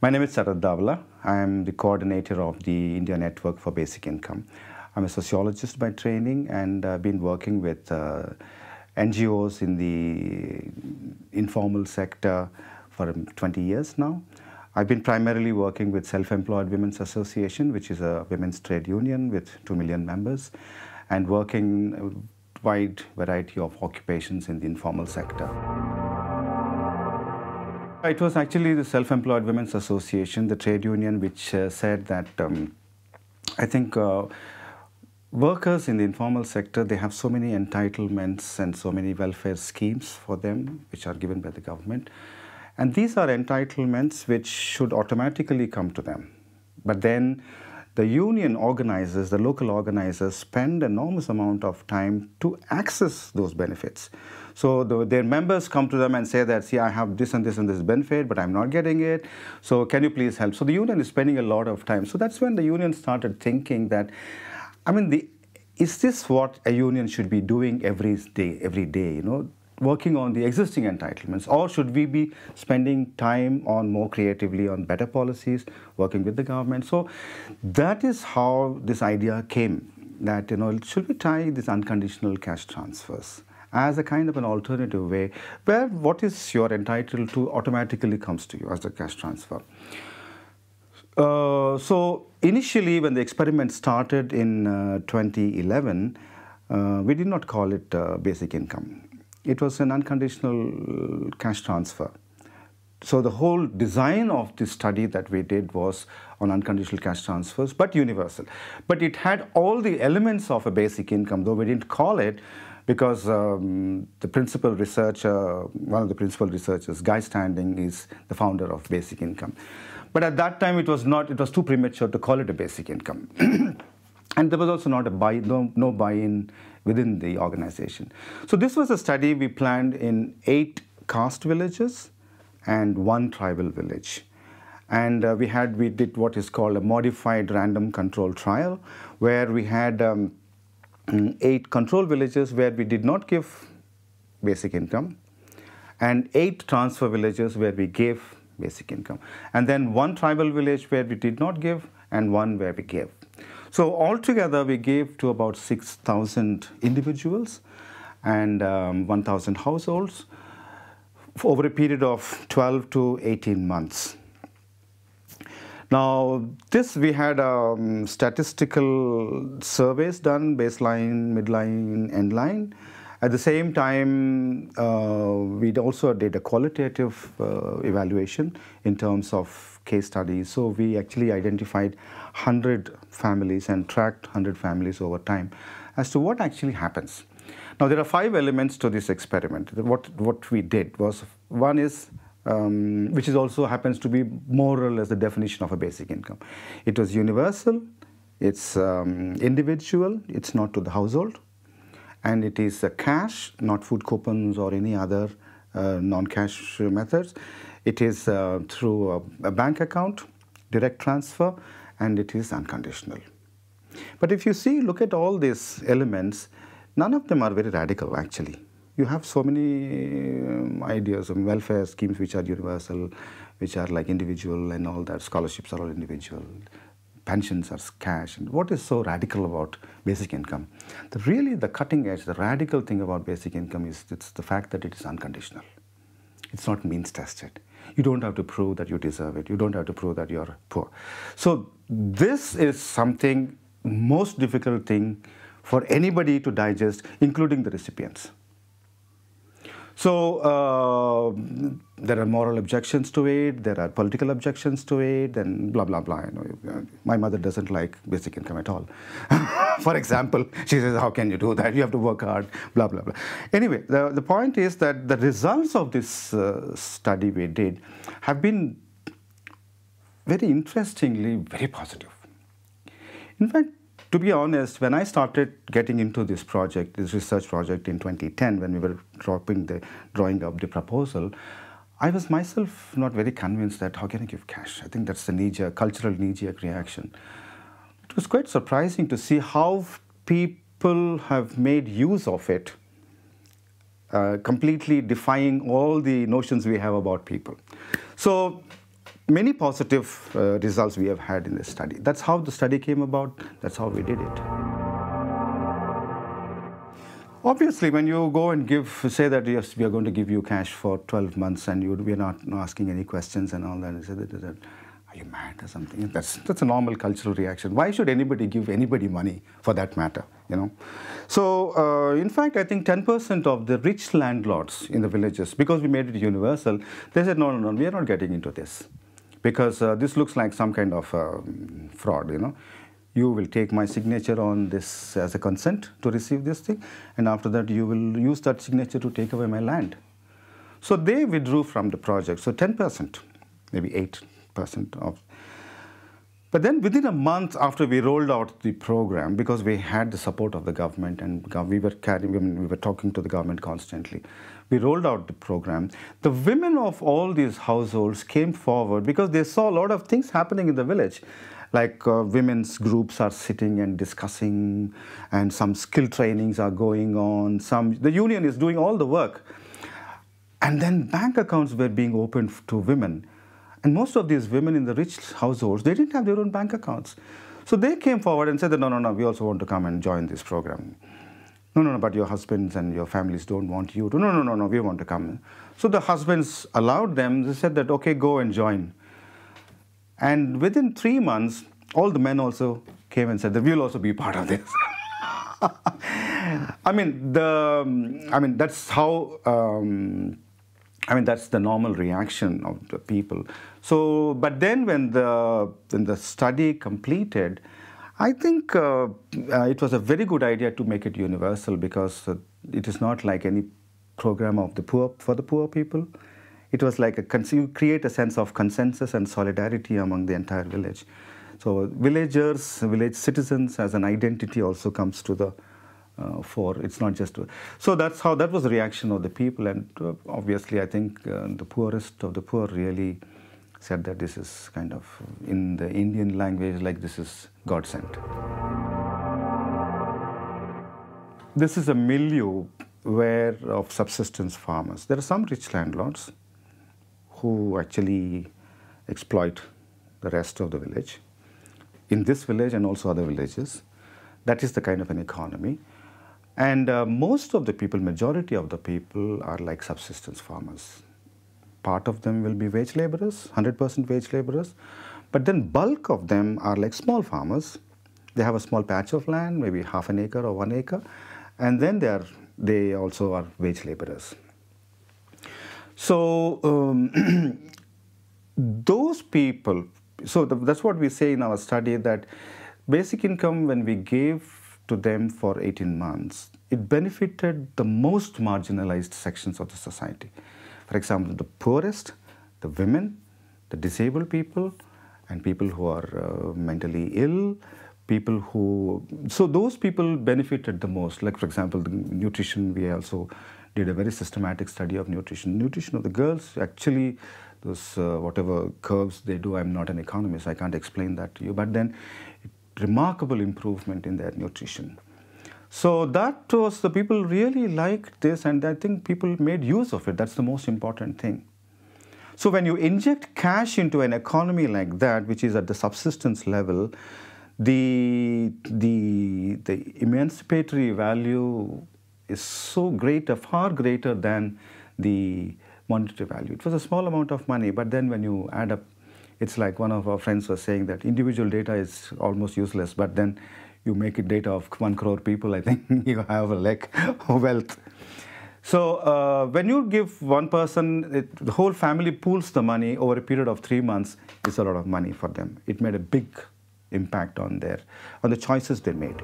My name is Sarath Davala. I am the coordinator of the India Network for Basic Income. I'm a sociologist by training, and I've been working with NGOs in the informal sector for 20 years now. I've been primarily working with Self-Employed Women's Association, which is a women's trade union with 2 million members, and working a wide variety of occupations in the informal sector. It was actually the Self-Employed Women's Association, the trade union, which said that I think workers in the informal sector, they have so many entitlements and so many welfare schemes for them, which are given by the government. And these are entitlements which should automatically come to them. But then the union organizers, the local organizers, spend an enormous amount of time to access those benefits. So their members come to them and say that, see, I have this and this and this benefit, but I'm not getting it. So can you please help? So the union is spending a lot of time. So that's when the union started thinking that, I mean, is this what a union should be doing every day, you know, working on the existing entitlements, or should we be spending time on more creatively on better policies, working with the government? So that is how this idea came, that, you know, should we try these unconditional cash transfers as a kind of an alternative way where what is you're entitled to automatically comes to you as a cash transfer. So initially, when the experiment started in 2011, we did not call it basic income. It was an unconditional cash transfer. So the whole design of the study that we did was on unconditional cash transfers, but universal. But it had all the elements of a basic income, though we didn't call it, because the principal researcher, one of the principal researchers, Guy Standing, is the founder of Basic Income. But at that time, it was too premature to call it a basic income. And there was also not no buy-in within the organization. So this was a study we planned in 8 caste villages and 1 tribal village. And we did what is called a modified random control trial, where we had 8 control villages where we did not give basic income, and 8 transfer villages where we gave basic income, and then 1 tribal village where we did not give, and 1 where we gave. So altogether, we gave to about 6,000 individuals and 1,000 households over a period of 12 to 18 months. Now, we had statistical surveys done, baseline, midline, endline. At the same time, we also did a qualitative evaluation in terms of case studies. So we actually identified 100 families and tracked 100 families over time as to what actually happens. Now, there are 5 elements to this experiment. What we did was, one is, which is also happens to be more or less the definition of a basic income. It was universal, it's individual, it's not to the household, and it is cash, not food coupons or any other non-cash methods. It is through a bank account, direct transfer, and it is unconditional. But if you look at all these elements, none of them are very radical actually. You have so many ideas of welfare schemes which are universal, which are like individual and all that. Scholarships are all individual. Pensions are cash. And what is so radical about basic income? Really the cutting edge, the radical thing about basic income is it's the fact that it is unconditional. It's not means tested. You don't have to prove that you deserve it. You don't have to prove that you're poor. So this is something, most difficult thing for anybody to digest, including the recipients. So there are moral objections to it, there are political objections to it, and blah, blah, blah. You know, my mother doesn't like basic income at all. For example, she says, how can you do that? You have to work hard, blah, blah, blah. Anyway, the point is that the results of this study we did have been very interestingly very positive. In fact, to be honest, when I started getting into this project, this research project in 2010, when we were drawing up the proposal, I was myself not very convinced that how can I give cash? I think that's the cultural knee-jerk reaction. It was quite surprising to see how people have made use of it, completely defying all the notions we have about people. So many positive results we have had in this study. That's how the study came about. That's how we did it. Obviously, when you go and say that yes, we are going to give you cash for 12 months and we are not asking any questions and all that, and say that, are you mad or something? That's a normal cultural reaction. Why should anybody give anybody money for that matter, you know? So, in fact, I think 10% of the rich landlords in the villages, because we made it universal, they said, no, we are not getting into this. Because this looks like some kind of fraud, you know. You will take my signature on this as a consent to receive this thing, and after that you will use that signature to take away my land. So they withdrew from the project. So 10%, maybe 8% of. But then within a month after we rolled out the program, because we had the support of the government and we were talking to the government constantly, we rolled out the program. The women of all these households came forward because they saw a lot of things happening in the village. Like women's groups are sitting and discussing, and some skill trainings are going on. The union is doing all the work. And then bank accounts were being opened to women. And most of these women in the rich households, they didn't have their own bank accounts. So they came forward and said that, no, we also want to come and join this program. No, but your husbands and your families don't want you to. No, we want to come. So the husbands allowed them. They said that, okay, go and join. And within 3 months, all the men also came and said that we'll also be part of this. That's how. That's the normal reaction of the people. So, but then when the study completed, I think it was a very good idea to make it universal, because it is not like any program of the poor for the poor people. It was like you create a sense of consensus and solidarity among the entire village. So villagers, village citizens as an identity also comes to the fore. It's not just... So that was the reaction of the people, and obviously I think the poorest of the poor really said that this is kind of, in the Indian language, like this is God sent. This is a milieu of subsistence farmers. There are some rich landlords who actually exploit the rest of the village, in this village and also other villages. That is the kind of an economy. And most of the people, majority of the people are like subsistence farmers. Part of them will be wage laborers, 100% wage laborers, but then bulk of them are like small farmers. They have a small patch of land, maybe half an acre or 1 acre, and then they also are wage laborers. So those people, that's what we say in our study, that basic income, when we gave to them for 18 months, it benefited the most marginalized sections of the society. For example, the poorest, the women, the disabled people, and people who are mentally ill, so those people benefited the most. Like, for example, the nutrition, we also did a very systematic study of nutrition. Nutrition of the girls, actually, those whatever curves they do, I'm not an economist, I can't explain that to you, but then remarkable improvement in their nutrition. So that was, the people really liked this, and I think people made use of it. That's the most important thing. So when you inject cash into an economy like that, which is at the subsistence level, the emancipatory value is so great, far greater than the monetary value. It was a small amount of money, but then when you add up, it's like one of our friends was saying that individual data is almost useless, but then you make it data of 1 crore people, I think you have a leg of wealth. So when you give one person, the whole family pools the money over a period of 3 months, it's a lot of money for them. It made a big impact on the choices they made.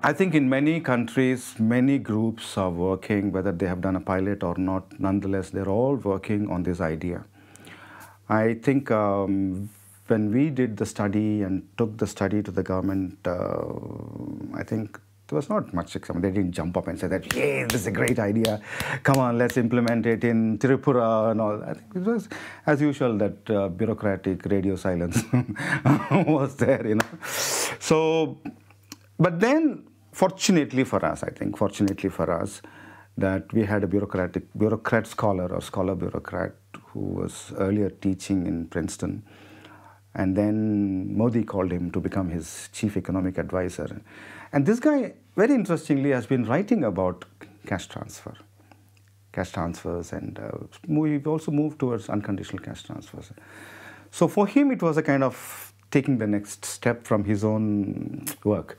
I think in many countries, many groups are working, whether they have done a pilot or not, nonetheless, they're all working on this idea. I think when we did the study and took the study to the government, I think there was not much excitement. They didn't jump up and say that, yeah, this is a great idea. Come on, let's implement it in Tripura and all. I think it was, as usual, that bureaucratic radio silence was there, you know. So, but then, fortunately for us, that we had a bureaucrat scholar or scholar bureaucrat who was earlier teaching in Princeton. And then Modi called him to become his chief economic advisor. And this guy, very interestingly, has been writing about cash transfers, and we've also moved towards unconditional cash transfers. So for him, it was a kind of taking the next step from his own work.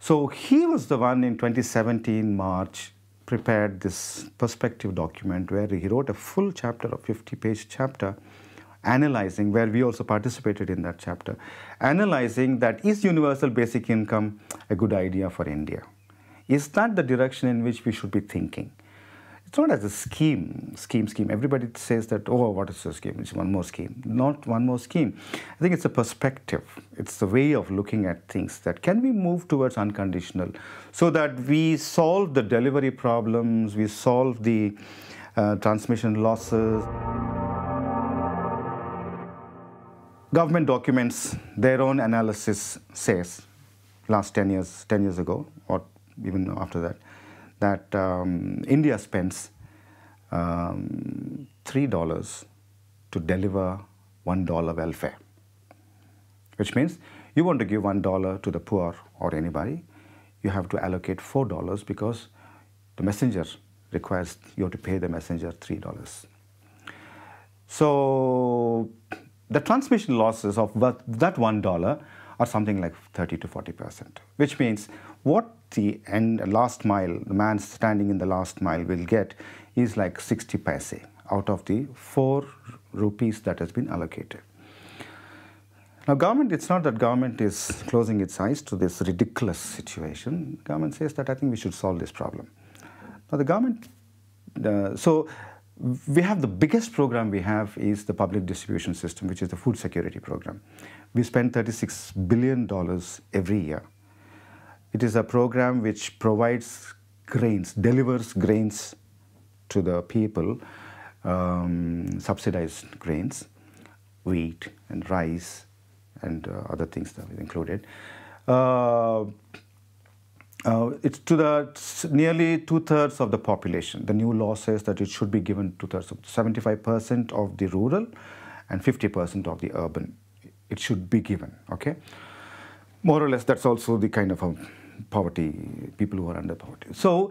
So he was the one in 2017, March, prepared this perspective document where he wrote a full chapter, a 50-page chapter, analyzing, where we also participated in that chapter, analyzing that is universal basic income a good idea for India? Is that the direction in which we should be thinking? It's not as a scheme. Everybody says that, oh, what is a scheme? It's one more scheme. Not one more scheme. I think it's a perspective. It's the way of looking at things, that can we move towards unconditional so that we solve the delivery problems, we solve the transmission losses. Government documents, their own analysis says, last 10 years ago, or even after that, that India spends $3 to deliver $1 welfare, which means you want to give $1 to the poor or anybody, you have to allocate $4 because the messenger requires you to pay the messenger $3. So the transmission losses of that $1 are something like 30 to 40%, which means what the last mile, the man standing in the last mile will get is like 60 paise out of the 4 rupees that has been allocated. Now government, it's not that government is closing its eyes to this ridiculous situation. Government says that I think we should solve this problem. Now the government, so we have the biggest program we have is the public distribution system, which is the food security program. We spend $36 billion every year. It is a program which provides grains, delivers grains to the people, subsidized grains, wheat and rice and other things that are included. It's to the nearly 2/3 of the population. The new law says that it should be given 2/3, 75% of the rural and 50% of the urban. It should be given, okay? More or less, that's also the kind of poverty, people who are under poverty. So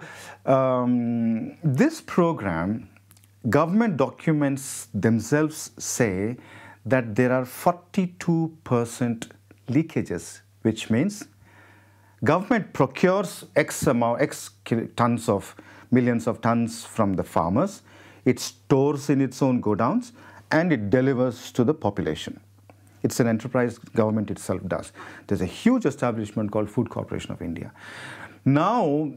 this program, government documents themselves say that there are 42% leakages, which means government procures X tons of, millions of tons from the farmers, it stores in its own godowns, and it delivers to the population. It's an enterprise government itself does. There's a huge establishment called Food Corporation of India. Now,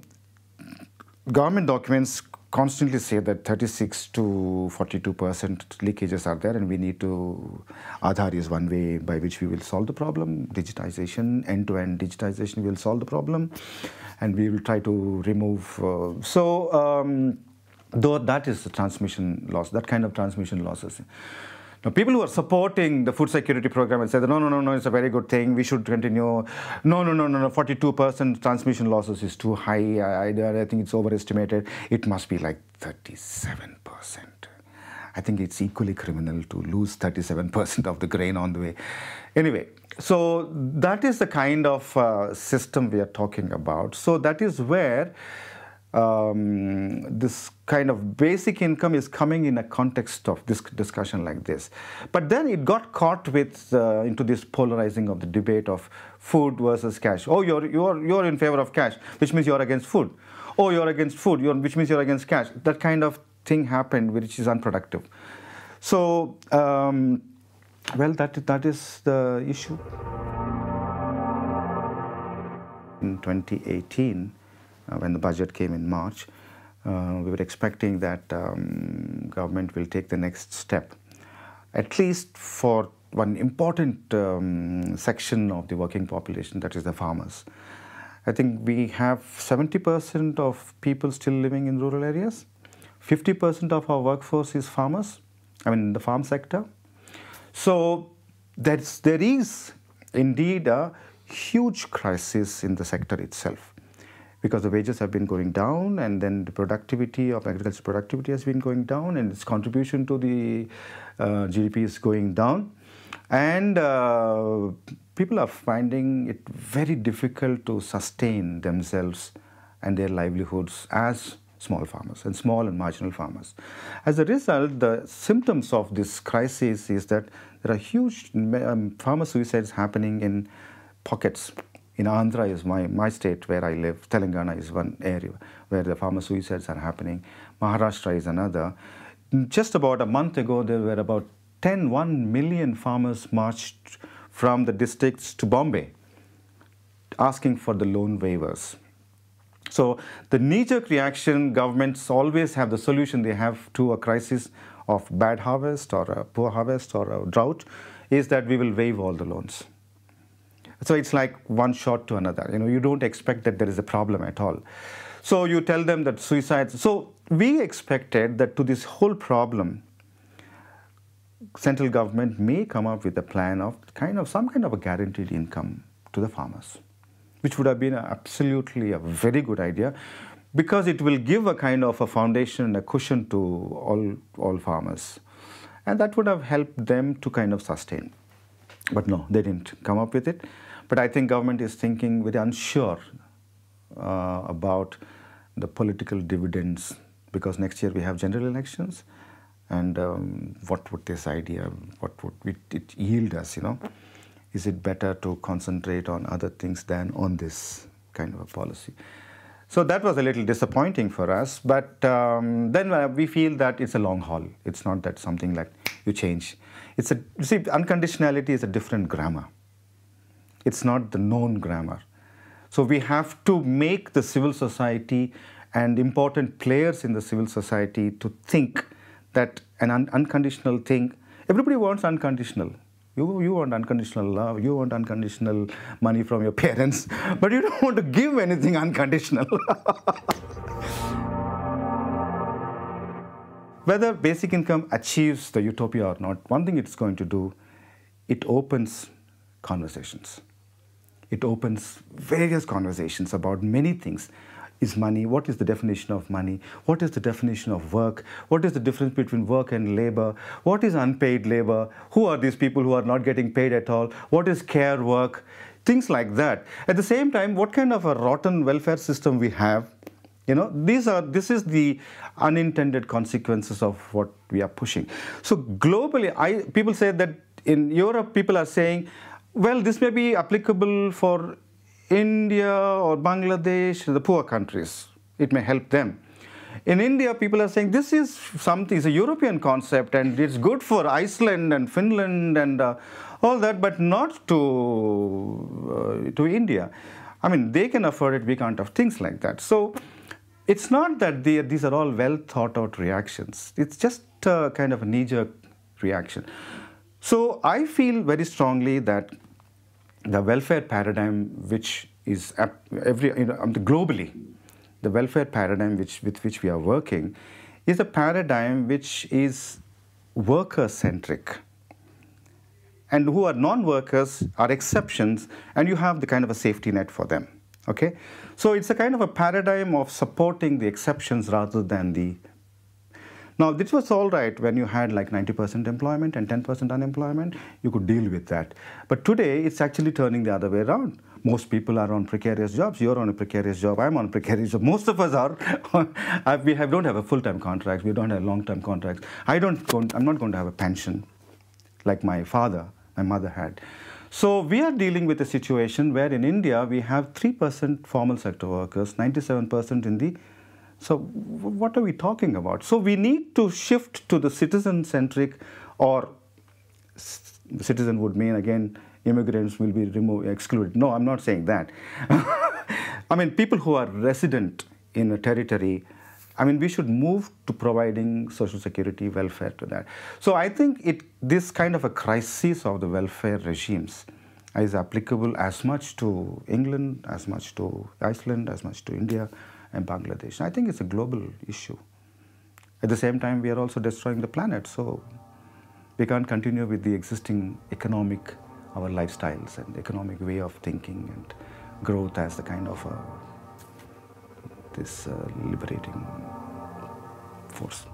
government documents constantly say that 36 to 42% leakages are there, and we need to, Aadhaar is one way by which we will solve the problem. Digitization, end-to-end digitization will solve the problem, and we will try to remove, though that is the transmission loss, that kind of transmission losses. Now, people who are supporting the food security program and say, no, it's a very good thing, we should continue. No, 42% transmission losses is too high. I think it's overestimated. It must be like 37%. I think it's equally criminal to lose 37% of the grain on the way. Anyway, so that is the kind of system we are talking about. So that is where this kind of basic income is coming in a context of this discussion like this. But then it got caught with into this polarizing of the debate of food versus cash. Oh, you're in favor of cash, which means you're against food. Oh, you're against food, which means you're against cash. That kind of thing happened, which is unproductive. So, well, that is the issue. In 2018, when the budget came in March, we were expecting that government will take the next step, at least for one important section of the working population, that is the farmers. I think we have 70% of people still living in rural areas. 50% of our workforce is farmers, I mean the farm sector. So there is indeed a huge crisis in the sector itself. because the wages have been going down, and then the productivity of agricultural productivity has been going down, and its contribution to the GDP is going down. And people are finding it very difficult to sustain themselves and their livelihoods as small farmers and small and marginal farmers. As a result, the symptoms of this crisis is that there are huge farmer suicides happening in pockets. In Andhra is my state where I live. Telangana is one area where the farmer suicides are happening. Maharashtra is another. Just about a month ago, there were about 1 million farmers marched from the districts to Bombay asking for the loan waivers. So the knee-jerk reaction, governments always have the solution they have to a crisis of bad harvest or a poor harvest or a drought, is that we will waive all the loans. So it's like one shot to another. You don't expect that there is a problem at all. So you tell them that suicides. So we expected that to this whole problem, central government may come up with a plan of some kind of a guaranteed income to the farmers, which would have been absolutely a very good idea, because it will give a kind of a foundation, a cushion to all farmers. And that would have helped them to kind of sustain. But no, they didn't come up with it. But I think government is thinking very unsure about the political dividends, because next year we have general elections. And what would this idea, what would it yield us, Is it better to concentrate on other things than on this kind of a policy? So that was a little disappointing for us. But then we feel that it's a long haul. It's not that something like you change. You see, unconditionality is a different grammar. It's not the known grammar. So we have to make the civil society and important players in the civil society to think that an unconditional thing, everybody wants unconditional. You want unconditional love, you want unconditional money from your parents, but you don't want to give anything unconditional. Whether basic income achieves the utopia or not, one thing it's going to do, it opens conversations. It opens various conversations about many things. Is money? What is the definition of money? What is the definition of work? What is the difference between work and labor? What is unpaid labor? Who are these people who are not getting paid at all? What is care work? Things like that. At the same time, what kind of a rotten welfare system we have? This is the unintended consequences of what we are pushing. So globally, people say that in Europe, people are saying, well, this may be applicable for India or Bangladesh, the poor countries. It may help them. In India, people are saying this is something, it's a European concept, and it's good for Iceland and Finland and all that, but not to India. I mean, they can afford it, we can't have things like that. So it's not that these are all well thought out reactions. It's just kind of a knee-jerk reaction. So I feel very strongly that the welfare paradigm, which is globally, the welfare paradigm with which we are working, is a paradigm which is worker-centric. And who are non-workers are exceptions, and you have the kind of a safety net for them. Okay? So it's a kind of a paradigm of supporting the exceptions rather than the... Now, this was all right when you had like 90% employment and 10% unemployment. You could deal with that. But today, it's actually turning the other way around. Most people are on precarious jobs. You're on a precarious job. I'm on a precarious job. Most of us are. We don't have a full-time contract. We don't have long-term contracts. I'm not going to have a pension like my mother had. So we are dealing with a situation where in India, we have 3% formal sector workers, 97% in the... So what are we talking about? So we need to shift to the citizen-centric, or citizen would mean, again, immigrants will be excluded. No, I'm not saying that. I mean, people who are resident in a territory, I mean, we should move to providing social security, welfare to that. So I think this kind of a crisis of the welfare regimes is applicable as much to England, as much to Iceland, as much to India and Bangladesh. I think it's a global issue. At the same time, we are also destroying the planet, so we can't continue with the existing our lifestyles and economic way of thinking and growth as the kind of this liberating force.